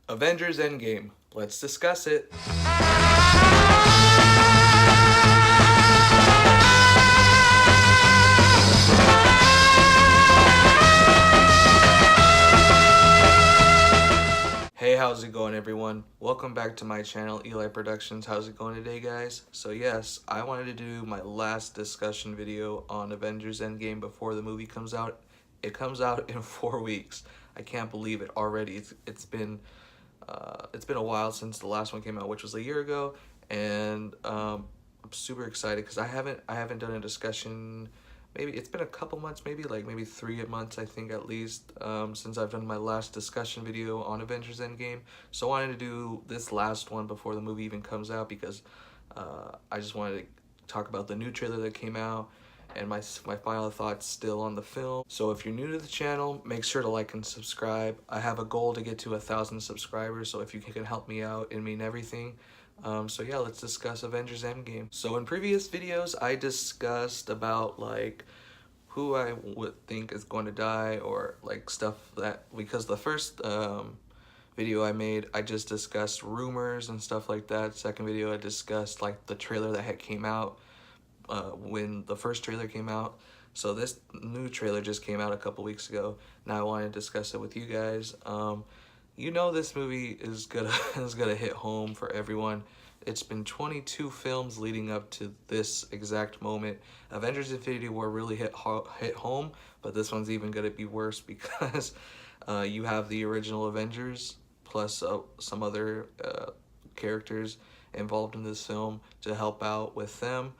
Avengers Endgame. Let's discuss it. Hey, how's it going, everyone? Welcome back to my channel, Eli Productions. How's it going today, guys? So yes, I wanted to do my last discussion video on Avengers Endgame before the movie comes out. It comes out in 4 weeks. I can't believe it already. It's been a while since the last one came out, which was a year ago, and I'm super excited because I haven't done a discussion. Maybe it's been a couple months, maybe 3 months, I think, at least, since I've done my last discussion video on Avengers Endgame. So I wanted to do this last one before the movie even comes out because I just wanted to talk about the new trailer that came out and my final thoughts still on the film. So if you're new to the channel, make sure to like and subscribe. I have a goal to get to 1,000 subscribers, so if you can help me out, it'd mean everything. So yeah, let's discuss Avengers Endgame. So in previous videos, I discussed about like who I would think is going to die, or like stuff that, because the first video I made, I just discussed rumors and stuff like that. Second video, I discussed like the trailer that had came out when the first trailer came out. So this new trailer just came out a couple weeks ago. Now I want to discuss it with you guys. You know, this movie is gonna is gonna hit home for everyone. It's been 22 films leading up to this exact moment. Avengers Infinity War really hit home, but this one's even gonna be worse because you have the original Avengers plus some other characters involved in this film to help out with them.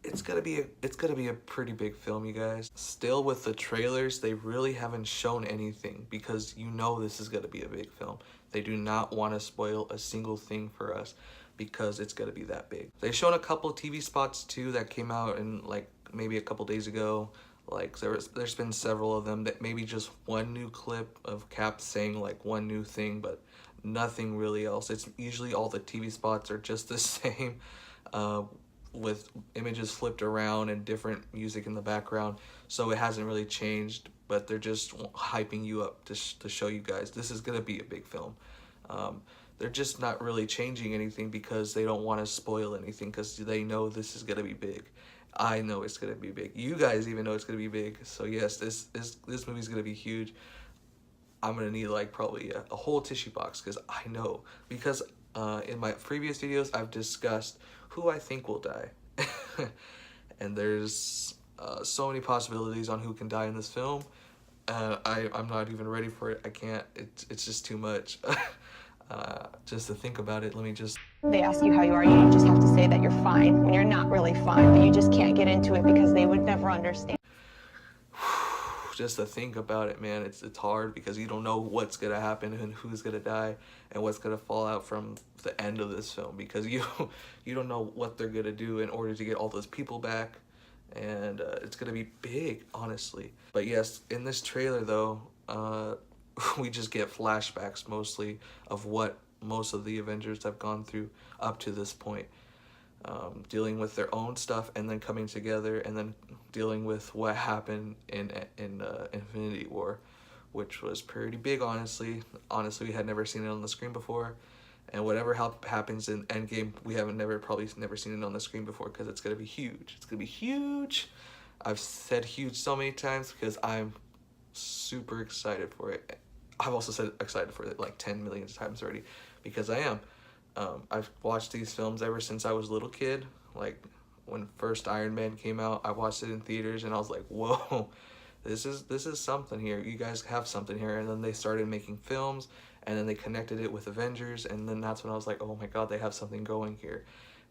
It's gonna be a pretty big film, you guys. Still, with the trailers, they really haven't shown anything because you know this is gonna be a big film. They do not want to spoil a single thing for us because it's gonna be that big. They've shown a couple of TV spots too that came out in like maybe a couple days ago. Like there's been several of them, that maybe just one new clip of Cap saying like one new thing, but nothing really else. It's usually all the TV spots are just the same. With images flipped around and different music in the background, so it hasn't really changed, but they're just hyping you up to show you guys this is gonna be a big film. They're just not really changing anything because they don't want to spoil anything, because they know this is gonna be big. I know it's gonna be big. You guys even know it's gonna be big. So yes, this movie's gonna be huge. I'm gonna need like probably a whole tissue box, because I know, because in my previous videos I've discussed who I think will die. And there's so many possibilities on who can die in this film. I'm not even ready for it. I can't. It's just too much. Just to think about it, let me just... They ask you how you are, you just have to say that you're fine when you're not really fine, but you just can't get into it because they would never understand. Just to think about it, man, it's hard because you don't know what's gonna happen and who's gonna die and what's gonna fall out from the end of this film, because you don't know what they're gonna do in order to get all those people back, and it's gonna be big, honestly. But yes, in this trailer though, we just get flashbacks mostly of what most of the Avengers have gone through up to this point. Dealing with their own stuff and then coming together and then dealing with what happened in Infinity War, which was pretty big, honestly. Honestly, we had never seen it on the screen before, and whatever happens in Endgame, we probably never seen it on the screen before, because it's gonna be huge. It's gonna be huge. I've said huge so many times because I'm super excited for it. I've also said excited for it like 10 million times already, because I am. I've watched these films ever since I was a little kid. Like when first Iron Man came out, I watched it in theaters and I was like, whoa, this is something here. You guys have something here. And then they started making films, and then they connected it with Avengers, and then that's when I was like, oh my god, they have something going here.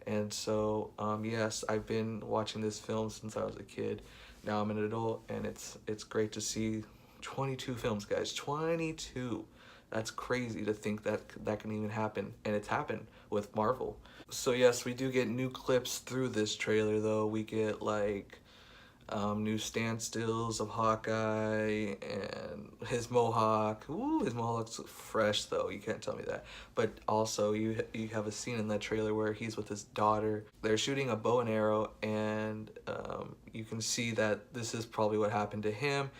And so yes, I've been watching this film since I was a kid. Now I'm an adult, and it's great to see 22 films, guys. 22. That's crazy to think that that can even happen, and it's happened with Marvel. So yes, we do get new clips through this trailer though. We get like new standstills of Hawkeye and his mohawk. Ooh, his mohawk's fresh though, you can't tell me that. But also you have a scene in that trailer where he's with his daughter. They're shooting a bow and arrow, and you can see that this is probably what happened to him.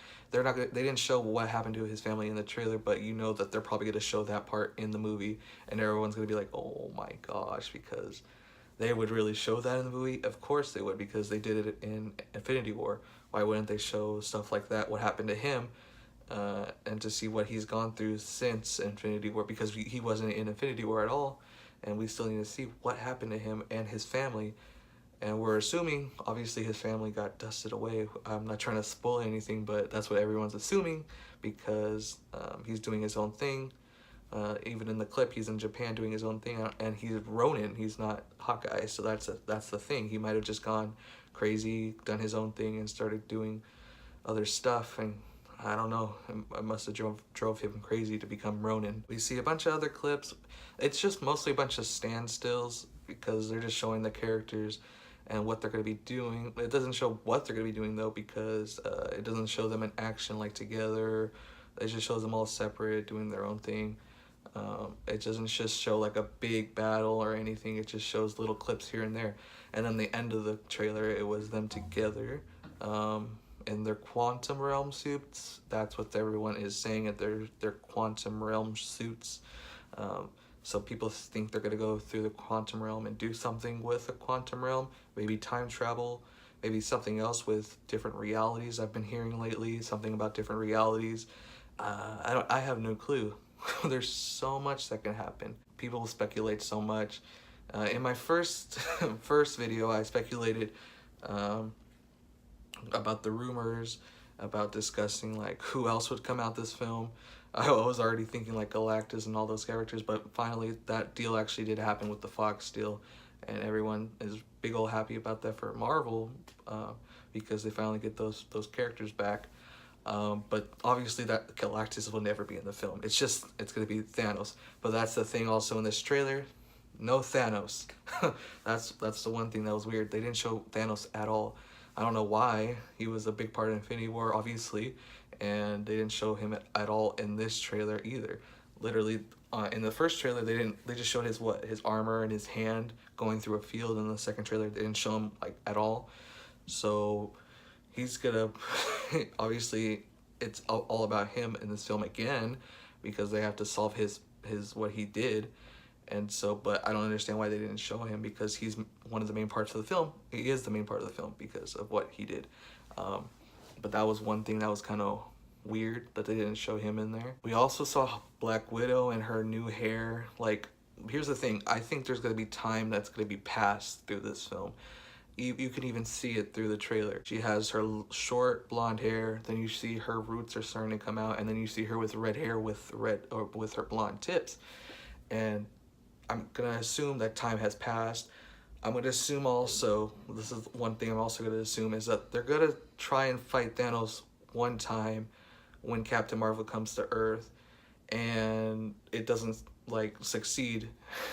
they didn't show what happened to his family in the trailer, but you know that they're probably going to show that part in the movie, and everyone's going to be like, oh my gosh, because they would really show that in the movie. Of course they would, because they did it in Infinity War. Why wouldn't they show stuff like that, what happened to him, and to see what he's gone through since Infinity War, because he wasn't in Infinity War at all, and we still need to see what happened to him and his family. And we're assuming, obviously, his family got dusted away. I'm not trying to spoil anything, but that's what everyone's assuming, because he's doing his own thing. Even in the clip, he's in Japan doing his own thing, and he's Ronin. He's not Hawkeye, so that's the thing. He might have just gone crazy, done his own thing, and started doing other stuff. And I don't know. I must have drove him crazy to become Ronin. We see a bunch of other clips. It's just mostly a bunch of standstills because they're just showing the characters and what they're going to be doing. It doesn't show what they're going to be doing though, because it doesn't show them in action like together. It just shows them all separate doing their own thing. It doesn't just show like a big battle or anything. It just shows little clips here and there. And then the end of the trailer, it was them together in their quantum realm suits. That's what everyone is saying, at their quantum realm suits. So people think they're gonna go through the quantum realm and do something with the quantum realm, maybe time travel, maybe something else with different realities. I've been hearing lately something about different realities. I have no clue. There's so much that can happen. People speculate so much. In my first video, I speculated about the rumors, about discussing like who else would come out this film. I was already thinking like Galactus and all those characters, but finally that deal actually did happen with the Fox deal, and everyone is big ol' happy about that for Marvel, because they finally get those characters back. But obviously that Galactus will never be in the film. It's gonna be Thanos. But that's the thing also in this trailer, no Thanos. That's the one thing that was weird. They didn't show Thanos at all. I don't know why. He was a big part of Infinity War, obviously, and they didn't show him at all in this trailer either. Literally, in the first trailer, they just showed his armor and his hand going through a field. In the second trailer, they didn't show him like at all. So he's gonna obviously it's all about him in this film again, because they have to solve his what he did. And so, but I don't understand why they didn't show him, because he's one of the main parts of the film. He is the main part of the film because of what he did. But that was one thing that was kind of weird, that they didn't show him in there. We also saw Black Widow and her new hair. Like, here's the thing. I think there's going to be time that's going to be passed through this film. You can even see it through the trailer. She has her short blonde hair, then you see her roots are starting to come out, and then you see her with red hair with her blonde tips. And I'm gonna assume that time has passed. I'm gonna assume also, this is one thing I'm also gonna assume, is that they're gonna try and fight Thanos one time when Captain Marvel comes to Earth, and it doesn't like succeed.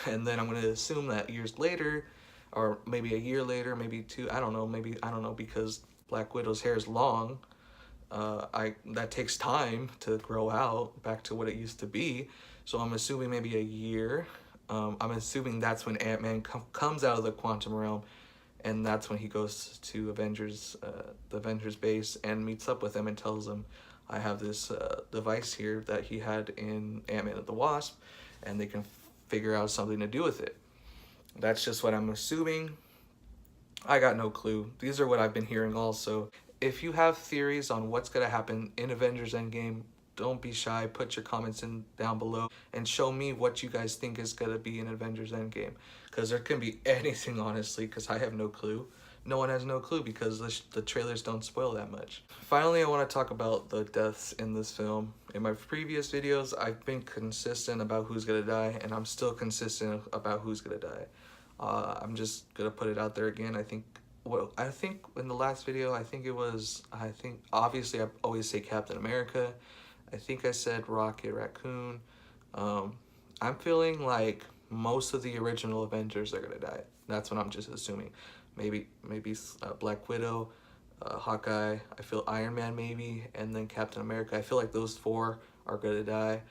And then I'm gonna assume that years later, or maybe a year later, maybe two, I don't know, because Black Widow's hair is long. That takes time to grow out back to what it used to be. So I'm assuming maybe a year. I'm assuming that's when Ant-Man comes out of the quantum realm, and that's when he goes to the Avengers base and meets up with them and tells them, I have this device here that he had in Ant-Man and the Wasp, and they can figure out something to do with it. That's just what I'm assuming. I got no clue. These are what I've been hearing also. If you have theories on what's going to happen in Avengers Endgame, don't be shy. Put your comments in down below and show me what you guys think is going to be in Avengers Endgame. Because there can be anything, honestly, because I have no clue. No one has no clue because the trailers don't spoil that much. Finally, I want to talk about the deaths in this film. In my previous videos, I've been consistent about who's going to die, and I'm still consistent about who's going to die. I'm just going to put it out there again. I think in the last video, obviously I always say Captain America. I think I said Rocket Raccoon. I'm feeling like most of the original Avengers are gonna die. That's what I'm just assuming. Maybe Black Widow, Hawkeye. I feel Iron Man maybe, and then Captain America. I feel like those four are gonna die.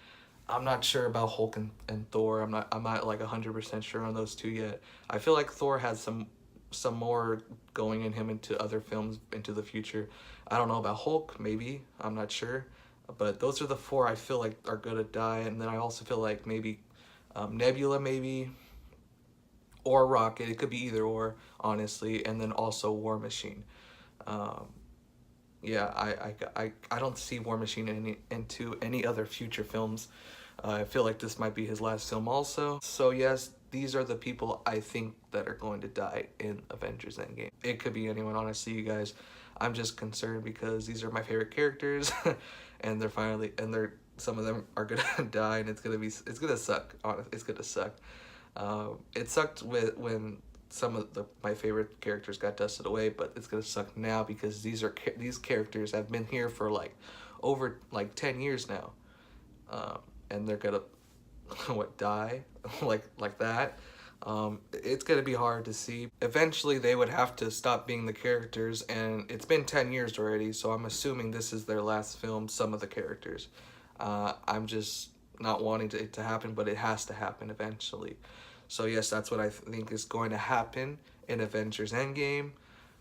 I'm not sure about Hulk and Thor. I'm not like 100% sure on those two yet. I feel like Thor had some some more going in him into other films into the future. I don't know about Hulk, maybe, I'm not sure, but those are the four I feel like are gonna die. And then I also feel like maybe Nebula, maybe, or Rocket. It could be either or, honestly. And then also War Machine. Um, yeah, I don't see War Machine into any other future films. I feel like this might be his last film also. So yes, these are the people I think that are going to die in Avengers Endgame. It could be anyone, honestly, you guys. I'm just concerned because these are my favorite characters, and they're some of them are gonna die, and it's gonna suck. Honestly, it's gonna suck. It sucked when some of my favorite characters got dusted away, but it's gonna suck now because these characters have been here for like over like 10 years now, and they're gonna what die like that. It's gonna be hard to see. Eventually, they would have to stop being the characters, and it's been 10 years already. So I'm assuming this is their last film. Some of the characters. I'm just not wanting it to happen, but it has to happen eventually. So yes, that's what I think is going to happen in Avengers Endgame.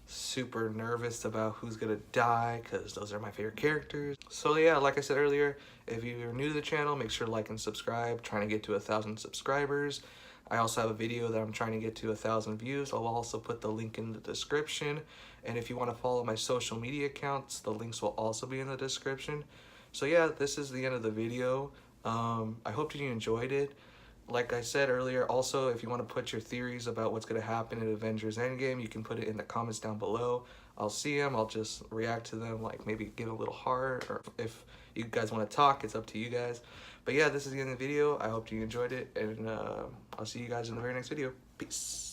Super nervous about who's gonna die because those are my favorite characters. So yeah, like I said earlier, if you're new to the channel, make sure to like and subscribe. Trying to get to 1,000 subscribers. I also have a video that I'm trying to get to 1,000 views. I'll also put the link in the description. And if you want to follow my social media accounts, the links will also be in the description. So yeah, this is the end of the video. I hope you enjoyed it. Like I said earlier, also, if you want to put your theories about what's going to happen in Avengers Endgame, you can put it in the comments down below. I'll see them. I'll just react to them, like maybe give a little heart, or if you guys want to talk, it's up to you guys. But yeah, this is the end of the video. I hope you enjoyed it, and I'll see you guys in the very next video. Peace.